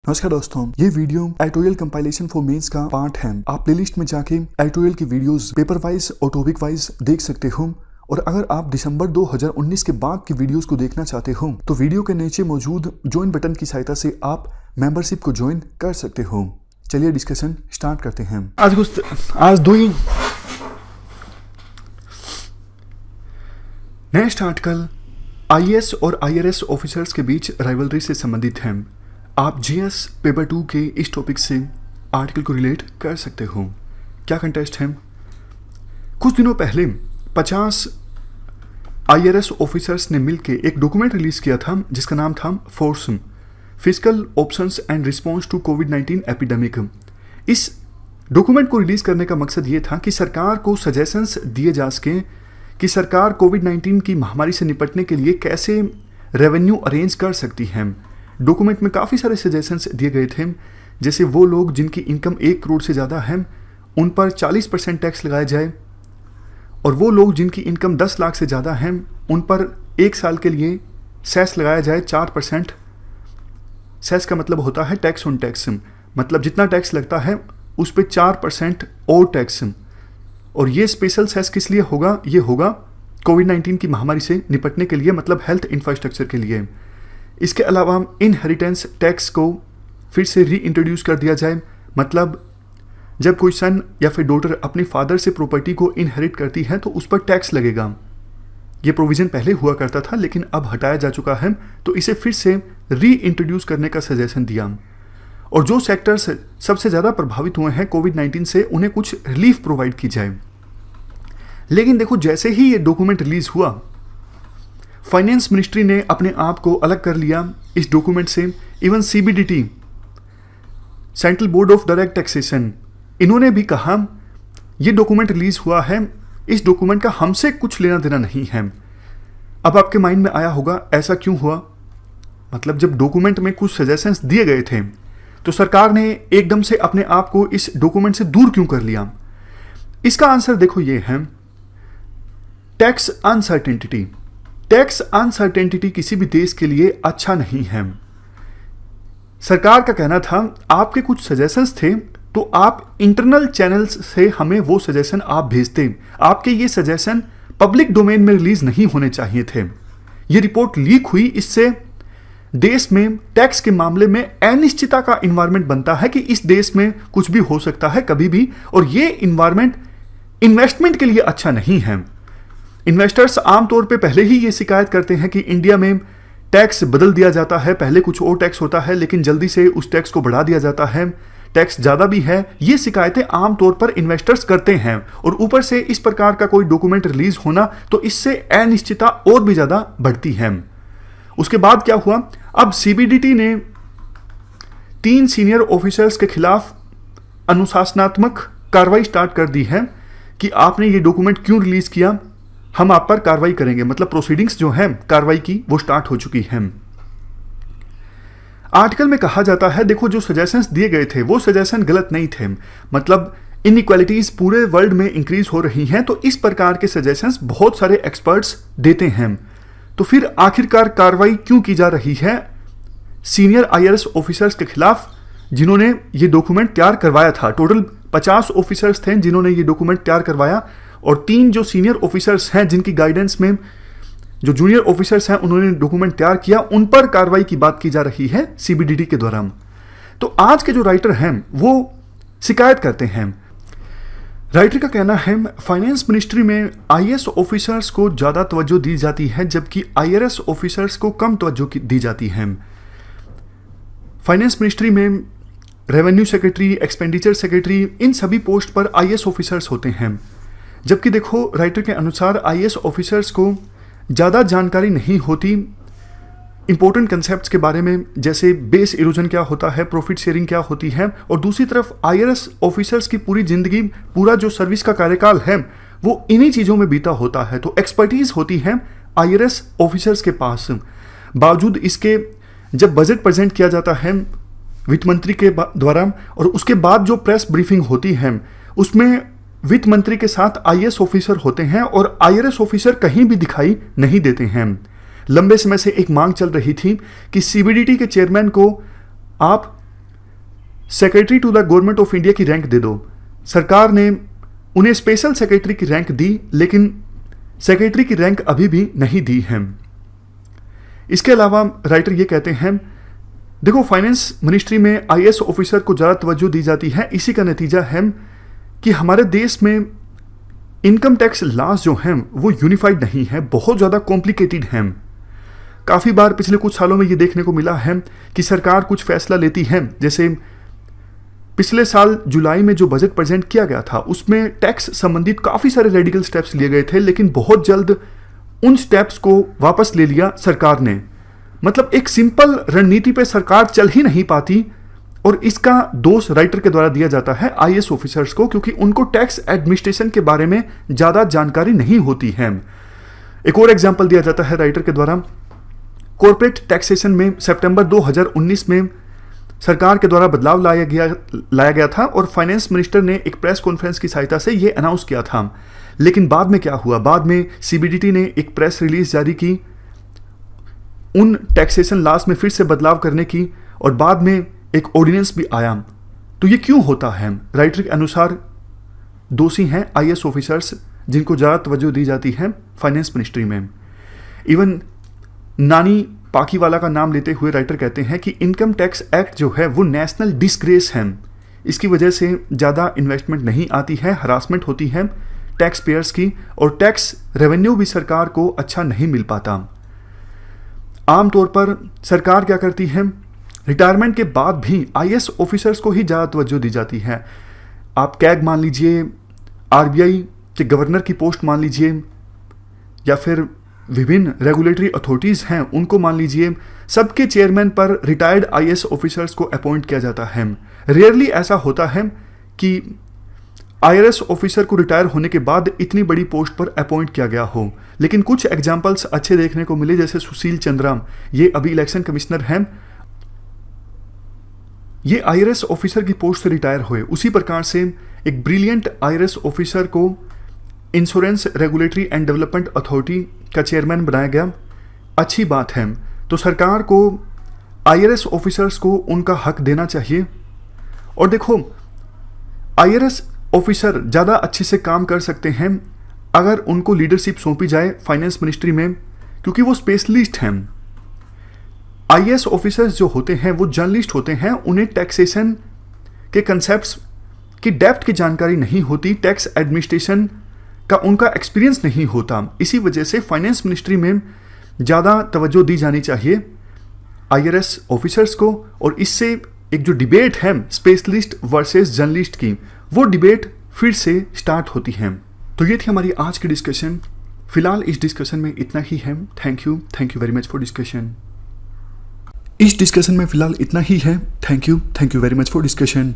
नमस्कार दोस्तों, ये video editorial compilation for mains का पार्ट है। आप प्लेलिस्ट में जाके एडिटोरियल की वीडियोस पेपर वाइज और टॉपिक वाइज देख सकते हो। और अगर आप दिसंबर 2019 के बाद की वीडियोस को देखना चाहते हो तो वीडियो के नीचे मौजूद ज्वाइन बटन की सहायता से आप मेंबरशिप को ज्वाइन कर सकते हो। चलिए डिस्कशन स्टार्ट करते हैं। आज दो ही नेक्स्ट आर्टिकल आईएएस और आईआरएस ऑफिसर्स के बीच राइवलरी से संबंधित है। आप जीएस पेपर 2 के इस टॉपिक से आर्टिकल को रिलेट कर सकते हो। क्या कंटेस्ट है? कुछ दिनों पहले 50 आईआरएस ऑफिसर्स ने मिलकर एक डॉक्यूमेंट रिलीज किया था जिसका नाम था force physical options and response to कोविड-19 एपिडेमिक। इस डॉक्यूमेंट को रिलीज करने का मकसद ये था कि सरकार को सजेशंस दिए जा सकें कि सरकार कोविड-19 की महामारी से निपटने के लिए कैसे रेवेन्यू अरेंज कर सकती है। डॉक्यूमेंट में काफ़ी सारे सजेशंस दिए गए थे, जैसे वो लोग जिनकी इनकम 1 करोड़ से ज़्यादा है उन पर 40% टैक्स लगाया जाए, और वो लोग जिनकी इनकम 10 लाख से ज़्यादा है उन पर 1 साल के लिए सेस लगाया जाए 4%। सेस का मतलब होता है टैक्स ऑन टैक्स, मतलब जितना टैक्स लगता है उस पर 4% और टैक्स। और ये स्पेशल सेस किस लिए होगा? ये होगा कोविड-19 की महामारी से निपटने के लिए, मतलब हेल्थ इंफ्रास्ट्रक्चर के लिए। इसके अलावा इनहेरिटेंस टैक्स को फिर से री इंट्रोड्यूस कर दिया जाए, मतलब जब कोई सन या फिर डॉटर अपने फादर से प्रॉपर्टी को इनहेरिट करती है तो उस पर टैक्स लगेगा। ये प्रोविज़न पहले हुआ करता था लेकिन अब हटाया जा चुका है, तो इसे फिर से री इंट्रोड्यूस करने का सजेशन दिया। और जो सेक्टर्स सबसे ज़्यादा प्रभावित हुए हैं कोविड-19 से उन्हें कुछ रिलीफ प्रोवाइड की जाए। लेकिन देखो, जैसे ही ये डॉक्यूमेंट रिलीज हुआ, फाइनेंस मिनिस्ट्री ने अपने आप को अलग कर लिया इस डॉक्यूमेंट से। Even CBDT, central board of direct taxation, इन्होंने भी कहा ये डॉक्यूमेंट रिलीज हुआ है, इस डॉक्यूमेंट का हमसे कुछ लेना देना नहीं है। अब आपके माइंड में आया होगा ऐसा क्यों हुआ? मतलब जब डॉक्यूमेंट में कुछ सजेशंस दिए गए थे तो सरकार ने एकदम से अपने आप को इस डॉक्यूमेंट से दूर क्यों कर लिया? इसका आंसर देखो ये है, टैक्स अनसर्टेनिटी। टैक्स अनसर्टेनिटी किसी भी देश के लिए अच्छा नहीं है। सरकार का कहना था आपके कुछ सजेशंस थे तो आप इंटरनल चैनल्स से हमें वो सजेशन आप भेजते, आपके ये सजेशन पब्लिक डोमेन में रिलीज नहीं होने चाहिए थे। ये रिपोर्ट लीक हुई, इससे देश में टैक्स के मामले में अनिश्चितता का इन्वायरमेंट बनता है कि इस देश में कुछ भी हो सकता है कभी भी, और ये इन्वायरमेंट इन्वेस्टमेंट के लिए अच्छा नहीं है। इन्वेस्टर्स आमतौर पे पहले ही ये शिकायत करते हैं कि इंडिया में टैक्स बदल दिया जाता है, पहले कुछ और टैक्स होता है लेकिन जल्दी से उस टैक्स को बढ़ा दिया जाता है, टैक्स ज़्यादा भी है। ये शिकायतें आमतौर पर इन्वेस्टर्स करते हैं, और ऊपर से इस प्रकार का कोई डॉक्यूमेंट रिलीज होना तो इससे अनिश्चितता और भी ज़्यादा बढ़ती है। उसके बाद क्या हुआ? अब सीबीडीटी ने 3 सीनियर ऑफिसर्स के खिलाफ अनुशासनात्मक कार्रवाई स्टार्ट कर दी है कि आपने ये डॉक्यूमेंट क्यों रिलीज किया, हम आप पर कार्रवाई करेंगे। मतलब प्रोसीडिंग्स जो है कार्रवाई की वो स्टार्ट हो चुकी है। आर्टिकल में कहा जाता है देखो, जो सजेशंस दिए गए थे वो सजेशन गलत नहीं थे, मतलब इनइक्वालिटीज पूरे वर्ल्ड में इंक्रीज हो रही हैं, तो इस प्रकार के सजेशंस बहुत सारे एक्सपर्ट्स देते हैं। तो फिर आखिरकार कार्रवाई क्यों की जा रही है सीनियर आईआरएस ऑफिसर्स के खिलाफ जिन्होंने ये डॉक्यूमेंट तैयार करवाया था? टोटल 50 ऑफिसर्स थे जिन्होंने ये डॉक्यूमेंट तैयार करवाया, और 3 जो सीनियर ऑफिसर्स हैं जिनकी गाइडेंस में जो जूनियर ऑफिसर्स हैं उन्होंने डॉक्यूमेंट तैयार किया, उन पर कार्रवाई की बात की जा रही है सीबीडीटी के द्वारा। तो आज के जो राइटर हैं वो शिकायत करते हैं। राइटर का कहना है फाइनेंस मिनिस्ट्री में आईएएस ऑफिसर्स को ज़्यादा तवज्जो दी जाती है जबकि आईआरएस ऑफिसर्स को कम तवज्जो दी जाती है। फाइनेंस मिनिस्ट्री में रेवेन्यू सेक्रेटरी, एक्सपेंडिचर सेक्रेटरी, इन सभी पोस्ट पर आईएएस ऑफिसर्स होते हैं, जबकि देखो राइटर के अनुसार आईएएस ऑफिसर्स को ज़्यादा जानकारी नहीं होती इंपॉर्टेंट कंसेप्ट्स के बारे में, जैसे बेस इरोजन क्या होता है, प्रॉफिट शेयरिंग क्या होती है। और दूसरी तरफ आईआरएस ऑफिसर्स की पूरी जिंदगी, पूरा जो सर्विस का कार्यकाल है वो इन्हीं चीज़ों में बीता होता है, तो एक्सपर्टीज होती है आईआरएस ऑफिसर्स के पास। बावजूद इसके जब बजट प्रेजेंट किया जाता है वित्त मंत्री के द्वारा और उसके बाद जो प्रेस ब्रीफिंग होती है उसमें वित्त मंत्री के साथ आईएएस ऑफिसर होते हैं और आईआरएस ऑफिसर कहीं भी दिखाई नहीं देते हैं। लंबे समय से एक मांग चल रही थी कि सीबीडीटी के चेयरमैन को आप secretary to the government of India की रैंक दे दो। सरकार ने उन्हें स्पेशल सेक्रेटरी की रैंक दी, लेकिन सेक्रेटरी की रैंक अभी भी नहीं दी है। इसके अलावा राइटर ये कहते हैं, देखो फाइनेंस मिनिस्ट्री में आईएएस ऑफिसर को ज़्यादा तवज्जो दी जाती है। इसी का नतीजा है कि हमारे देश में इनकम टैक्स लॉज जो हैं वो यूनिफाइड नहीं है, बहुत ज़्यादा कॉम्प्लिकेटेड हैं। काफ़ी बार पिछले कुछ सालों में ये देखने को मिला है कि सरकार कुछ फैसला लेती है, जैसे पिछले साल जुलाई में जो बजट प्रेजेंट किया गया था उसमें टैक्स संबंधित काफ़ी सारे रेडिकल स्टेप्स लिए गए थे, लेकिन बहुत जल्द उन स्टेप्स को वापस ले लिया सरकार ने। मतलब एक सिंपल रणनीति पे सरकार चल ही नहीं पाती, और इसका दोष राइटर के द्वारा दिया जाता है आईएएस ऑफिसर्स को, क्योंकि उनको टैक्स एडमिनिस्ट्रेशन के बारे में ज़्यादा जानकारी नहीं होती है। एक और एग्जाम्पल दिया जाता है राइटर के द्वारा, कॉर्पोरेट टैक्सेशन में सितंबर 2019 में सरकार के द्वारा बदलाव लाया गया था और फाइनेंस मिनिस्टर ने एक प्रेस कॉन्फ्रेंस की सहायता से ये अनाउंस किया था। लेकिन बाद में क्या हुआ, बाद में सीबीडीटी ने एक प्रेस रिलीज जारी की उन टैक्सेशन लॉज में फिर से बदलाव करने की, और बाद में एक ऑर्डिनेंस भी आया। तो ये क्यों होता है? राइटर के अनुसार दोषी हैं आईएएस ऑफिसर्स, जिनको ज़्यादा तवज्जो दी जाती है फाइनेंस मिनिस्ट्री में। इवन नानी पाकीवाला का नाम लेते हुए राइटर कहते हैं कि इनकम टैक्स एक्ट जो है वो नेशनल डिस्ग्रेस है। इसकी वजह से ज़्यादा इन्वेस्टमेंट नहीं आती है, हरासमेंट होती है टैक्स पेयर्स की, और टैक्स रेवेन्यू भी सरकार को अच्छा नहीं मिल पाता। आमतौर पर सरकार क्या करती है, रिटायरमेंट के बाद भी आईएएस ऑफिसर्स को ही ज़्यादा तवज्जो दी जाती है। आप कैग मान लीजिए, आरबीआई के गवर्नर की पोस्ट मान लीजिए, या फिर विभिन्न रेगुलेटरी अथॉरिटीज़ हैं उनको मान लीजिए, सबके चेयरमैन पर रिटायर्ड आईएएस ऑफिसर्स को अपॉइंट किया जाता है। रेयरली ऐसा होता है कि आईआरएस ऑफिसर को रिटायर होने के बाद इतनी बड़ी पोस्ट पर अपॉइंट किया गया हो, लेकिन कुछ एग्जाम्पल्स अच्छे देखने को मिले, जैसे सुशील चंद्रा, ये अभी इलेक्शन कमिश्नर हैं, ये आईआरएस ऑफिसर की पोस्ट से रिटायर हुए। उसी प्रकार से एक ब्रिलियंट आईआरएस ऑफिसर को insurance regulatory and development authority का चेयरमैन बनाया गया। अच्छी बात है। तो सरकार को आईआरएस ऑफिसर्स को उनका हक देना चाहिए। और देखो, आईआरएस ऑफिसर ज़्यादा अच्छे से काम कर सकते हैं अगर उनको लीडरशिप सौंपी जाए फाइनेंस मिनिस्ट्री में, क्योंकि वो स्पेशलिस्ट हैं। आईएएस ऑफिसर्स जो होते हैं वो जर्नलिस्ट होते हैं, उन्हें टैक्सेशन के कंसेप्ट्स की डेप्थ की जानकारी नहीं होती, टैक्स एडमिनिस्ट्रेशन का उनका एक्सपीरियंस नहीं होता। इसी वजह से फाइनेंस मिनिस्ट्री में ज़्यादा तवज्जो दी जानी चाहिए आईआरएस ऑफिसर्स को, और इससे एक जो डिबेट है स्पेशलिस्ट वर्सेस जर्नलिस्ट की, वो डिबेट फिर से स्टार्ट होती है। तो ये थी हमारी आज की डिस्कशन। फिलहाल इस डिस्कशन में इतना ही है। Thank you very much for discussion. इस डिस्कशन में फिलहाल इतना ही है। Thank you very much for discussion.